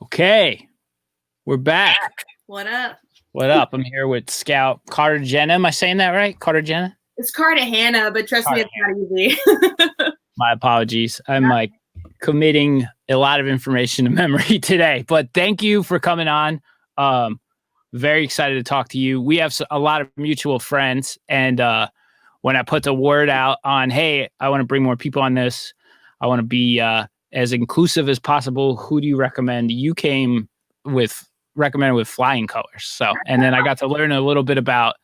Okay, we're back. What up? What up? I'm here with Scout Cartagena. Am I saying that right? Cartagena? It's Cartagena, but trust me, it's Cartagena. not easy. My apologies. I'm like committing a lot of information to memory today, but thank you for coming on. Um, Very excited to talk to you. We have a lot of mutual friends, and when I put the word out on, hey, I want to bring more people on this, I want to be as inclusive as possible. Who do you recommend? You came with recommended with flying colors. So, and then I got to learn a little bit about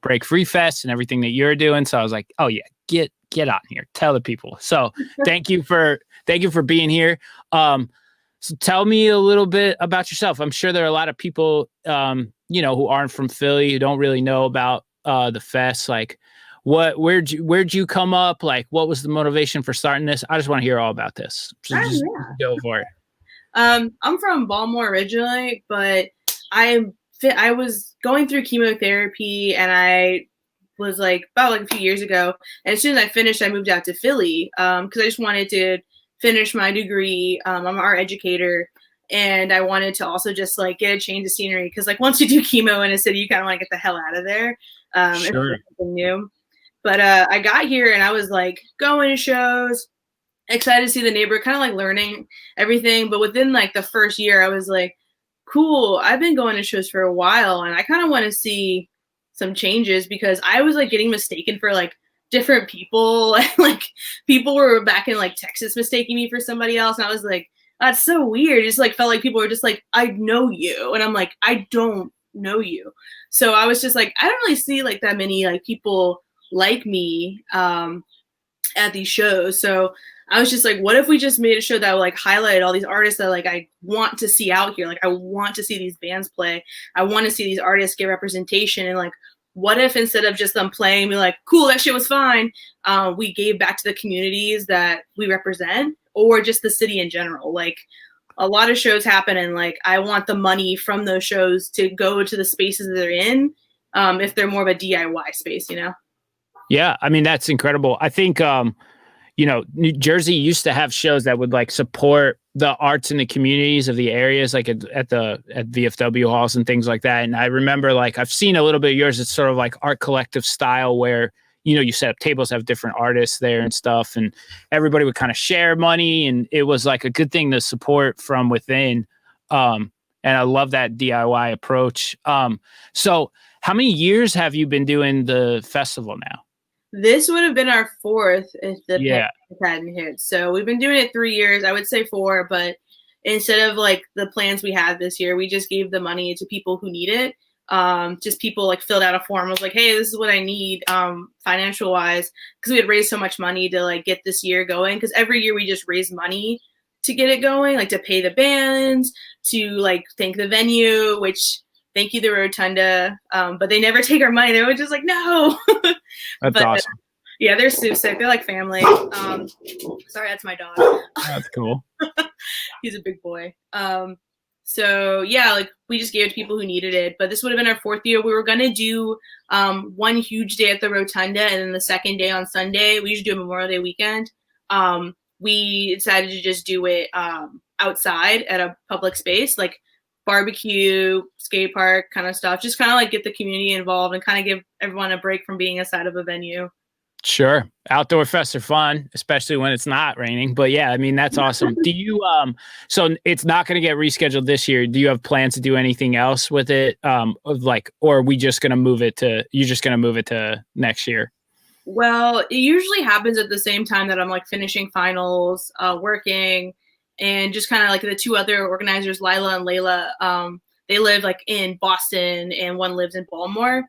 Break Free Fest and everything that you're doing. So I was like, oh yeah, get on here, tell the people. So thank you for being here. So tell me a little bit about yourself. I'm sure there are a lot of people, who aren't from Philly, who don't really know about the fest. Like, where'd you come up? Like, what was the motivation for starting this? I just want to hear all about this. So Oh, just yeah. go for it. I'm from Baltimore originally, but I I was going through chemotherapy, and I was like about like a few years ago. And as soon as I finished, I moved out to Philly because I just wanted to finish my degree. I'm an art educator, and I wanted to also just like get a change of scenery because like once you do chemo in a city, you kind of want to get the hell out of there. And Sure. something new. But I got here and I was like going to shows, excited to see the neighborhood, kind of like learning everything. But within like the first year, I was like, cool, I've been going to shows for a while and I kind of want to see some changes because I was like getting mistaken for like different people. Like people were back in like Texas mistaking me for somebody else. And I was like, that's so weird. It just like felt like people were just like, I know you. And I'm like, I don't know you. So I was just like, I don't really see like that many like people like me at these shows. So I was just like, what if we just made a show that would like highlight all these artists that like I want to see out here? Like I want to see these bands play. I want to see these artists get representation. And like, what if instead of just them playing, be like, cool, that shit was fine, we gave back to the communities that we represent, or just the city in general. Like a lot of shows happen, and like I want the money from those shows to go to the spaces that they're in, if they're more of a DIY space, you know? Yeah, I mean that's incredible. I think New Jersey used to have shows that would like support the arts in the communities of the areas, like at VFW halls and things like that. And I remember like I've seen a little bit of yours. It's sort of like art collective style where you set up tables, have different artists there and stuff, and everybody would kind of share money, and it was like a good thing to support from within. And I love that DIY approach. So how many years have you been doing the festival now? This would have been our fourth if the Yeah, pandemic hadn't hit. So we've been doing it 3 years. I would say four, but instead of like the plans we had this year, we just gave the money to people who need it. Just people like filled out a form. I was like, hey, this is what I need financial wise, because we had raised so much money to like get this year going. Because every year we just raise money to get it going, like to pay the bands, to like thank the venue, which thank you the Rotunda, but they never take our money. They were just like, no. that's But awesome. yeah, they're super sick. They're like family. Sorry, that's my dog. That's cool. He's a big boy. So yeah, like we just gave it to people who needed it. But this would have been our fourth year. We were gonna do one huge day at the Rotunda, and then the second day on Sunday. We usually do a Memorial Day weekend. We decided to just do it outside at a public space, like barbecue, skate park kind of stuff. Just kind of like get the community involved and kind of give everyone a break from being inside of a venue. Sure. Outdoor fests are fun, especially when it's not raining. But yeah, I mean, that's awesome. Do you so it's not going to get rescheduled this year. Do you have plans to do anything else with it? Or are we just going to move it to you're just going to move it to next year? Well, it usually happens at the same time that I'm like finishing finals, working, and just kind of like the two other organizers, Lila and Layla, they live like in Boston and one lives in Baltimore.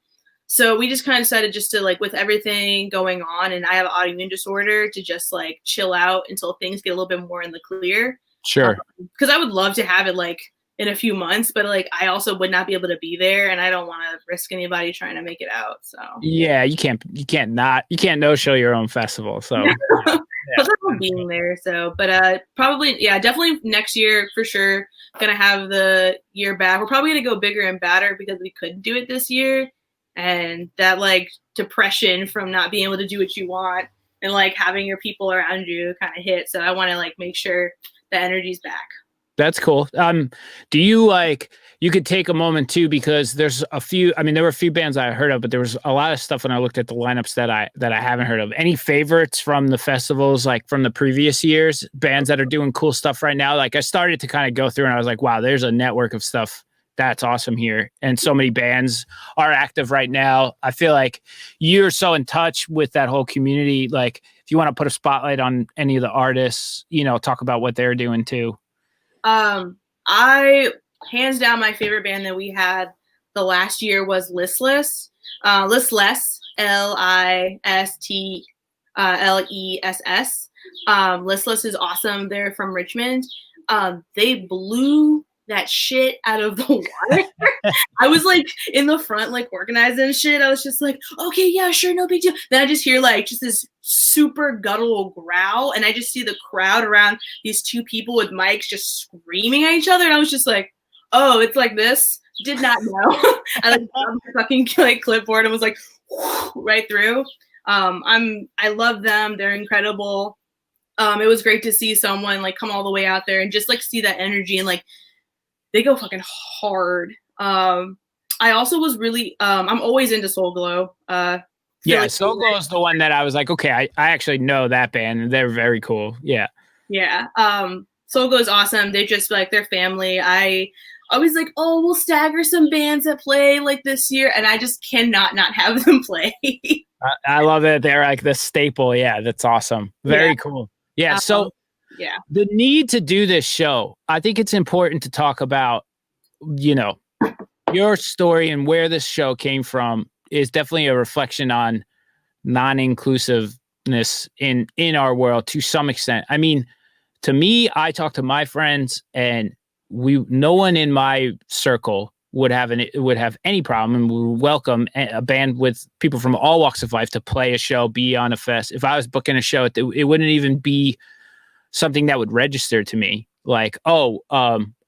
So we just kind of decided just to like with everything going on, and I have an autoimmune disorder, to just like chill out until things get a little bit more in the clear. Sure. Because I would love to have it like in a few months, but like I also would not be able to be there, and I don't want to risk anybody trying to make it out. So Yeah, you can't no show your own festival. So yeah. plus I'm being there. So, but probably yeah, definitely next year for sure. Gonna have the year back. We're probably gonna go bigger and badder because we couldn't do it this year, and that like depression from not being able to do what you want and like having your people around you kind of hit. So I want to like make sure the energy's back. That's cool. Do you like, you could take a moment too, because there's a few, I mean, there were a few bands I heard of, but there was a lot of stuff when I looked at the lineups that I haven't heard of. Any favorites from the festivals, like from the previous years, bands that are doing cool stuff right now? Like I started to kind of go through and I was like, wow, there's a network of stuff that's awesome here. And so many bands are active right now. I feel like you're so in touch with that whole community. Like if you want to put a spotlight on any of the artists, talk about what they're doing too. I hands down my favorite band that we had the last year was Listless. Listless, Listless. Listless is awesome. They're from Richmond. They blew that shit out of the water. I was like in the front, like organizing shit. I was just like, okay, yeah, sure, no big deal. Then I just hear like just this super guttural growl, and I just see the crowd around these two people with mics just screaming at each other, and I was just like, oh, it's like this. Did not know. I like grabbed the fucking like clipboard and was like right through. I love them. They're incredible. It was great to see someone like come all the way out there and just like see that energy, and like they go fucking hard. I also was really I'm always into Soul Glow. Yeah, Soul Glow is the one that I was like, okay, I actually know that band, and they're very cool. Yeah. Yeah. Soul Glow is awesome. They just like their family. I always like, oh, we'll stagger some bands that play like this year, and I just cannot not have them play. I love it. They're like the staple. Yeah, that's awesome. Very cool. Yeah. So yeah, the need to do this show, I think it's important to talk about, your story and where this show came from is definitely a reflection on non-inclusiveness in our world to some extent. I mean, to me, I talk to my friends, and no one in my circle would have any problem, and we would welcome a band with people from all walks of life to play a show, be on a fest. If I was booking a show, it wouldn't even be something that would register to me. Like, I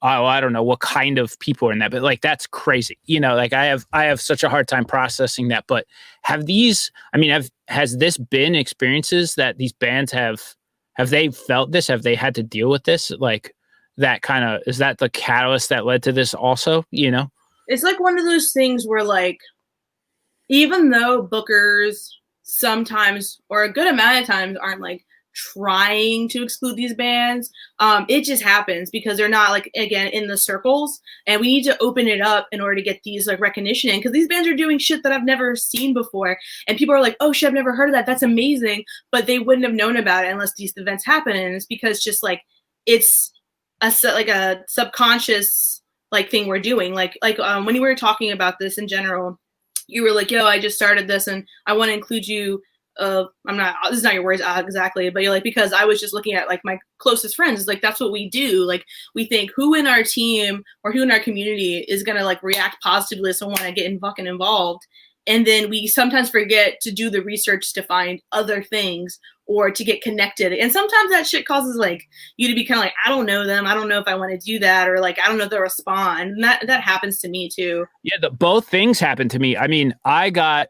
don't know what kind of people are in that, but like that's crazy. Like I have such a hard time processing that. But has this been experiences that these bands have they felt this? Have they had to deal with this? Like that kind of, is that the catalyst that led to this also? It's like one of those things where like, even though bookers sometimes or a good amount of times aren't like trying to exclude these bands, it just happens because they're not like, again, in the circles, and we need to open it up in order to get these like recognition in, because these bands are doing shit that I've never seen before, and people are like, oh shit, I've never heard of that, that's amazing, but they wouldn't have known about it unless these events happen. And it's because just like it's a subconscious like thing we're doing, like when you were talking about this in general, you were like, yo, I just started this and I want to include you. This is not your words exactly, but you're like, because I was just looking at like my closest friends, it's like, that's what we do. Like we think who in our team or who in our community is going to like react positively, so want to get fucking involved. And then we sometimes forget to do the research to find other things or to get connected. And sometimes that shit causes like you to be kind of like, I don't know them. I don't know if I want to do that. Or like, I don't know if they'll respond. And that happens to me too. Yeah. Both things happened to me. I mean, I got,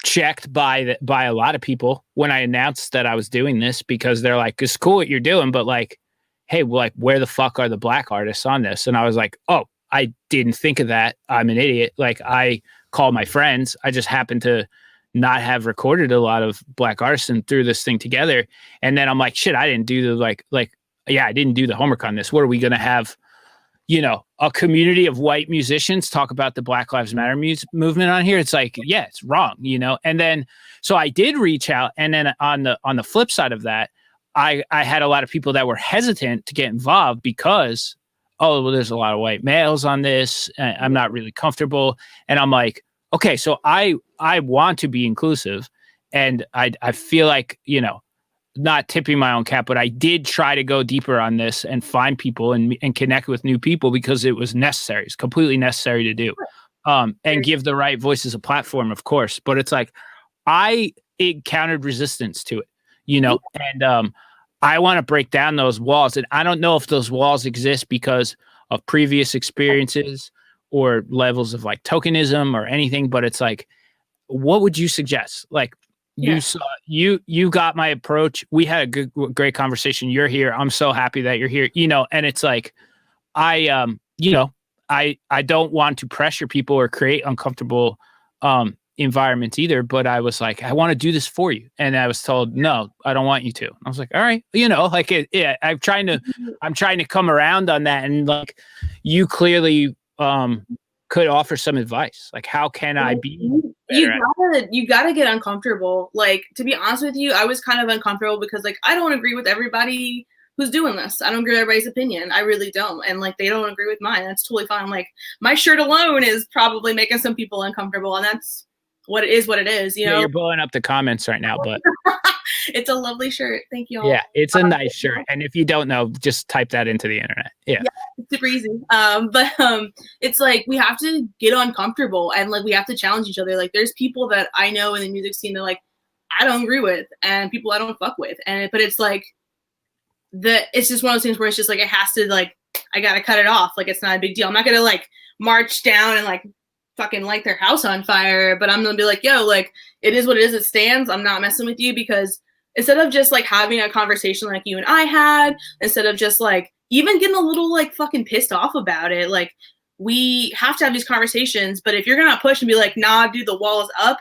checked by a lot of people when I announced that I was doing this, because they're like, it's cool what you're doing, but like, hey, like, where the fuck are the Black artists on this? And I was like, oh, I didn't think of that. I'm an idiot. Like, I call my friends. I just happen to not have recorded a lot of Black artists and threw this thing together. And then I'm like, shit, I didn't do I didn't do the homework on this. What are we going to have, a community of white musicians talk about the Black Lives Matter movement on here? It's like, yeah, it's wrong, And then, so I did reach out. And then on the flip side of that, I had a lot of people that were hesitant to get involved because, oh, well, there's a lot of white males on this. I'm not really comfortable. And I'm like, okay, so I want to be inclusive. And I feel like, not tipping my own cap, but I did try to go deeper on this and find people and connect with new people, because it was necessary. It's completely necessary to do, and give the right voices a platform, of course. But it's like, I encountered resistance to it, and I want to break down those walls. And I don't know if those walls exist because of previous experiences or levels of like tokenism or anything, but it's like, what would you suggest? Like, you saw, you got my approach. We had a great conversation. You're here. I'm so happy that you're here, and it's like, you know, I don't want to pressure people or create uncomfortable environments either, but I was like, I want to do this for you. And I was told, no, I don't want you to. I was like, all right, you know, like I'm trying to come around on that. And like, you clearly could offer some advice. Like, how can I be you gotta get uncomfortable. Like, to be honest with you, I was kind of uncomfortable because like I don't agree with everybody who's doing this. I don't agree with everybody's opinion. I really don't. And like they don't agree with mine. That's totally fine. Like my shirt alone is probably making some people uncomfortable, and that's what it is, you know. Yeah, you're blowing up the comments right now, but it's a lovely shirt. Thank you all. Yeah, it's a nice shirt. And if you don't know, just type that into the internet. Yeah, it's super easy. But it's like we have to get uncomfortable and like we have to challenge each other. Like there's people that I know in the music scene that like I don't agree with, and people I don't fuck with. And but it's like it's just one of those things where it's just like it has to like I gotta cut it off. Like it's not a big deal. I'm not gonna like march down and like fucking light their house on fire, but I'm gonna be like, yo, like it is what it is. It stands. I'm not messing with you because instead of just like having a conversation like you and I had, instead of just like even getting a little like fucking pissed off about it, like we have to have these conversations. But if you're gonna push and be like, nah, dude, the wall is up,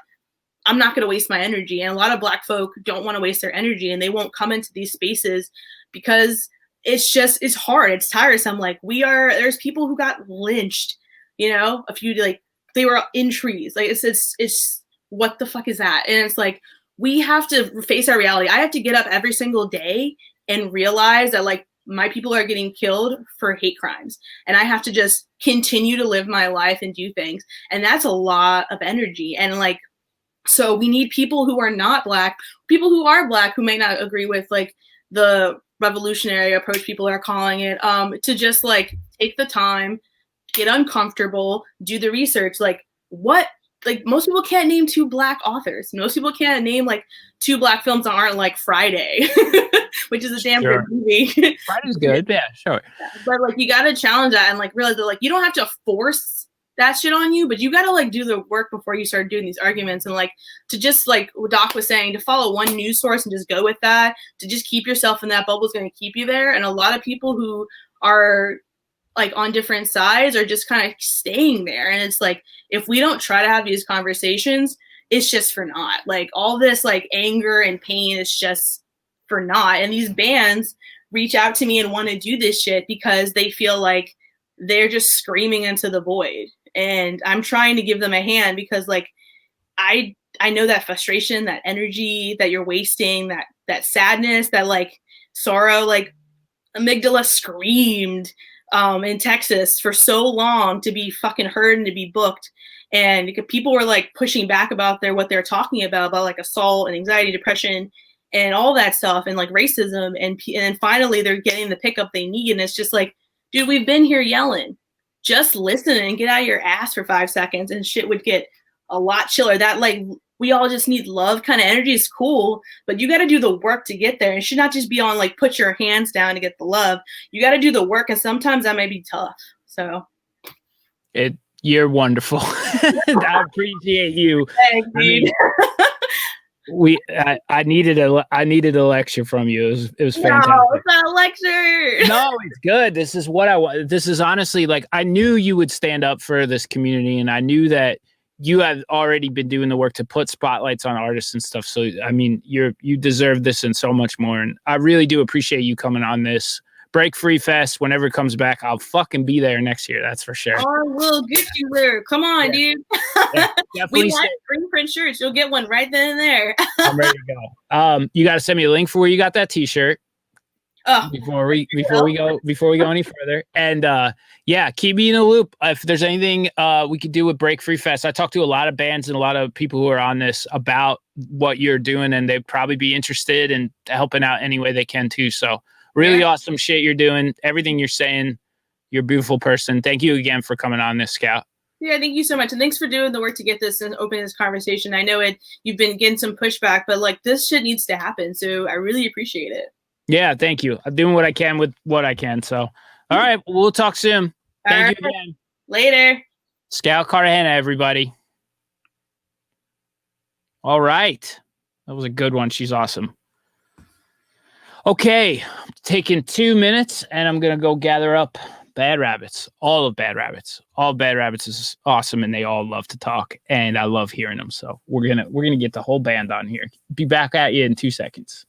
I'm not gonna waste my energy. And a lot of Black folk don't want to waste their energy, and they won't come into these spaces because it's hard. It's tiresome. Like there's people who got lynched, you know, a few like they were in trees. Like it's what the fuck is that? And it's like we have to face our reality. I have to get up every single day and realize that like my people are getting killed for hate crimes, and I have to just continue to live my life and do things. And that's a lot of energy. And like, so we need people who are not Black, people who are Black, who may not agree with like the revolutionary approach people are calling it, to just like take the time, get uncomfortable, do the research. Like most people can't name 2 Black authors. Most people can't name like 2 Black films that aren't like Friday, which is a damn good movie. Friday's good. Yeah, sure. But like you gotta challenge that and like realize that like you don't have to force that shit on you, but you gotta like do the work before you start doing these arguments. And like to just like what Doc was saying, to follow one news source and just go with that, to just keep yourself in that bubble is gonna keep you there. And a lot of people who are like on different sides are just kind of staying there. And it's like, if we don't try to have these conversations, it's just for naught. Like all this like anger and pain is just for naught. And these bands reach out to me and want to do this shit because they feel like they're just screaming into the void. And I'm trying to give them a hand because like, I know that frustration, that energy that you're wasting, that sadness, that like sorrow, like Amygdala screamed in Texas for so long to be fucking heard and to be booked. And people were like pushing back about what they're talking about like assault and anxiety, depression, and all that stuff, and like racism. And then finally they're getting the pickup they need. And it's just like, dude, we've been here yelling. Just listen and get out of your ass for 5 seconds, and shit would get a lot chiller. That like we all just need love kind of energy is cool, but you got to do the work to get there. It should not just be on like put your hands down to get the love. You got to do the work, and sometimes that may be tough. So you're wonderful. I appreciate you. Thanks, dude. I needed a lecture from you. It was fantastic. No, it's not a lecture. No, it's good. This is what I want. This is honestly like I knew you would stand up for this community, and I knew that you have already been doing the work to put spotlights on artists and stuff. So I mean, you deserve this and so much more. And I really do appreciate you coming on this Break Free Fest. Whenever it comes back, I'll fucking be there next year. That's for sure. I will get you there. Come on, dude. Yeah, we like green print shirts. You'll get one right then and there. I'm ready to go. You got to send me a link for where you got that T-shirt. Oh, before we go any further. And yeah, keep me in the loop if there's anything we could do with Break Free Fest. I talked to a lot of bands and a lot of people who are on this about what you're doing, and they'd probably be interested in helping out any way they can too. So really awesome shit you're doing. Everything you're saying, you're a beautiful person. Thank you again for coming on this, Scout. Yeah, thank you so much. And thanks for doing the work to get this and open this conversation. I know you've been getting some pushback, but like this shit needs to happen. So I really appreciate it. Yeah, thank you. I'm doing what I can with what I can. So, all right, we'll talk soon. Thank you again. Later. Scout Cartagena, everybody. All right. That was a good one. She's awesome. Okay, taking 2 minutes, and I'm going to go gather up Bad Rabbits, all of Bad Rabbits. All Bad Rabbits is awesome, and they all love to talk, and I love hearing them. So we're gonna get the whole band on here. Be back at you in 2 seconds.